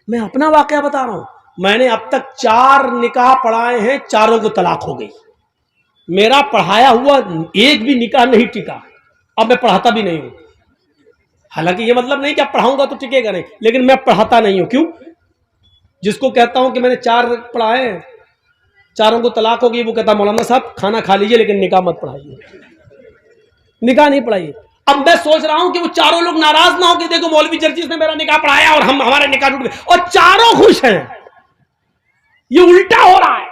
मैं अपना वाकया बता रहा हूं। मैंने अब तक 4 निकाह पढ़ाए हैं, चारों को तलाक हो गई। मेरा पढ़ाया हुआ एक भी निकाह नहीं टिका। अब मैं पढ़ाता भी नहीं हूं। हालांकि ये मतलब नहीं कि अब पढ़ाऊंगा तो टिकेगा नहीं, लेकिन मैं पढ़ाता नहीं हूं। क्यों? जिसको कहता हूं कि मैंने 4 पढ़ाए हैं, चारों को तलाक हो गई, वो कहता मौलाना साहब खाना खा लीजिए लेकिन निकाह मत पढ़ाइए, निकाह नहीं पढ़ाइए। अब मैं सोच रहा हूं कि वो चारों लोग नाराज ना हो कि देखो मौलवी जर्जीस ने मेरा निकाह पढ़ाया और हमारे निकाह टूट गए, और चारों खुश हैं। ये उल्टा हो रहा है,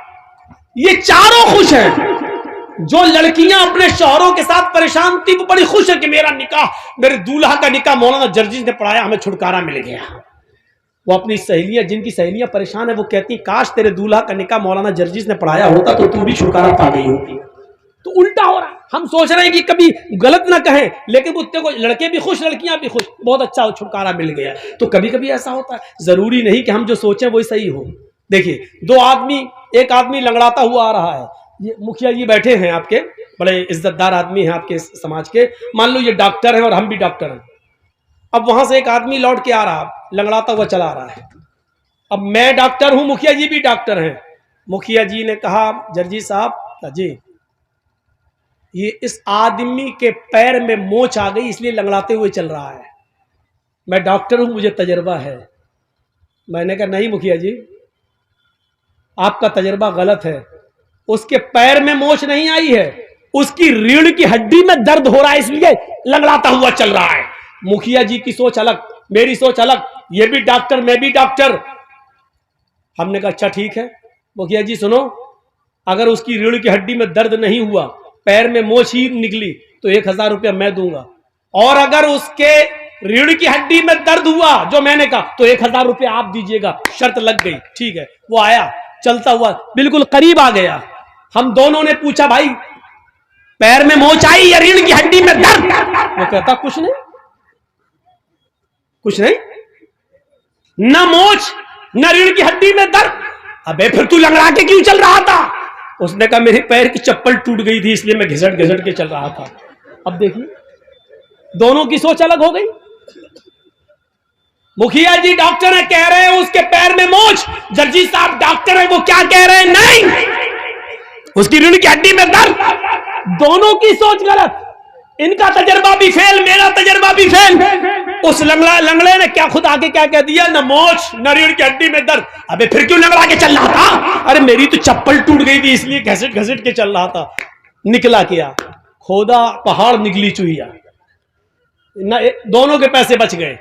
ये चारों खुश हैं। जो लड़कियां अपने शौहरों के साथ परेशान थी वो बड़ी खुश है कि मेरा निकाह, मेरे दूल्हा का निकाह मौलाना जर्जीस ने पढ़ाया, हमें छुटकारा मिल गया। वो अपनी सहेलियां, जिनकी सहेलियां परेशान है, वो कहती काश तेरे दूल्हा का निकाह मौलाना जर्जीस ने पढ़ाया होता तो तू भी छुटकारा पा गई होती। तो उल्टा हो रहा है। हम सोच रहे हैं कि कभी गलत ना कहें, लेकिन मुझसे को लड़के भी खुश, लड़कियां भी खुश, बहुत अच्छा छुटकारा मिल गया। तो कभी कभी ऐसा होता है, जरूरी नहीं कि हम जो सोचें वही सही हो। देखिए, एक आदमी लंगड़ाता हुआ आ रहा है। ये मुखिया जी बैठे हैं, आपके बड़े इज्जतदार आदमी हैं आपके समाज के। मान लो ये डॉक्टर हैं और हम भी डॉक्टर हैं। अब वहां से एक आदमी लौट के आ रहा, लंगड़ाता हुआ चला आ रहा है। अब मैं डॉक्टर हूं, मुखिया जी भी डॉक्टर हैं। मुखिया जी ने कहा जर्जी साहब जी, ये इस आदमी के पैर में मोच आ गई इसलिए लंगड़ाते हुए चल रहा है। मैं डॉक्टर हूं, मुझे तजर्बा है। मैंने कहा नहीं मुखिया जी, आपका तजर्बा गलत है। उसके पैर में मोच नहीं आई है, उसकी रीढ़ की हड्डी में दर्द हो रहा है इसलिए लंगड़ाता हुआ चल रहा है। मुखिया जी की सोच अलग, मेरी सोच अलग। ये भी डॉक्टर, मैं भी डॉक्टर। हमने कहा अच्छा ठीक है मुखिया जी, सुनो, अगर उसकी रीढ़ की हड्डी में दर्द नहीं हुआ, पैर में मोच ही निकली, तो 1000 रुपया मैं दूंगा। और अगर उसके रीढ़ की हड्डी में दर्द हुआ जो मैंने कहा, तो 1000 रुपया आप दीजिएगा। शर्त लग गई। ठीक है। वो आया चलता हुआ, बिल्कुल करीब आ गया। हम दोनों ने पूछा भाई पैर में मोच आई या रीढ़ की हड्डी में दर्द? वो कहता कुछ नहीं, कुछ नहीं, न मोच न रीढ़ की हड्डी में दर्द। अबे फिर तू लंगड़ा के क्यों चल रहा था? उसने कहा मेरे पैर की चप्पल टूट गई थी इसलिए मैं घिसट घिसट के चल रहा था। अब देखिए, दोनों की सोच अलग हो गई। मुखिया जी डॉक्टर है, कह रहे हैं उसके पैर में मोच। जर्जी साहब डॉक्टर है, वो क्या कह रहे हैं? नहीं, उसकी रीढ़ की हड्डी में दर्द। दोनों की सोच गलत। इनका तजर्बा भी फेल, मेरा तजर्बा भी फेल। उस लंगड़े ने क्या खुद आके क्या कह दिया? न मोच न रीढ़ की हड्डी में दर्द। अबे फिर क्यों लंगड़ा के चल रहा था? अरे मेरी तो चप्पल टूट गई थी इसलिए घसीट घसीट के चल रहा था। निकला क्या? खोदा पहाड़ निकली चुहिया। दोनों के पैसे बच गए।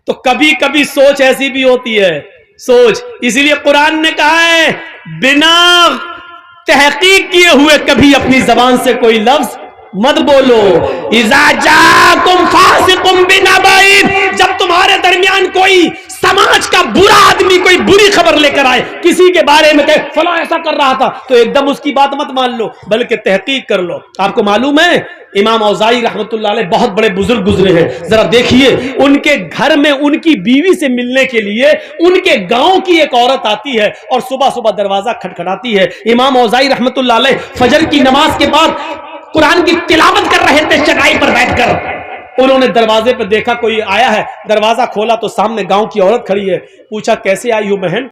तो कभी कभी सोच ऐसी भी होती है, सोच। इसीलिए कुरान ने कहा है बिना तहकीक किए हुए कभी अपनी जबान से कोई लफ्ज मत बोलो। इज़ा जाकुम फासिकुम बिनबाइन, जब तुम्हारे दरमियान कोई समाज का बुरा आदमी कोई बुरी खबर लेकर आए, किसी के बारे में कहे फला ऐसा कर रहा था, तो एकदम उसकी बात मत मान लो, बल्कि तहकीक कर लो। आपको मालूम है इमाम औज़ाई रहमतुल्लाह अलैह बहुत बड़े बुजुर्ग गुजरे हैं। जरा देखिए, उनके घर में उनकी बीवी से मिलने के लिए उनके गांव की एक औरत आती है और सुबह सुबह दरवाजा खटखटाती है। इमाम औज़ाई रहमतुल्लाह अलैह फजर की नमाज के बाद कुरान की तिलावत कर रहे थे चटाई पर बैठकर। उन्होंने दरवाजे पर देखा कोई आया है, दरवाजा खोला तो सामने गांव की औरत खड़ी है। पूछा कैसे आई हो बहन?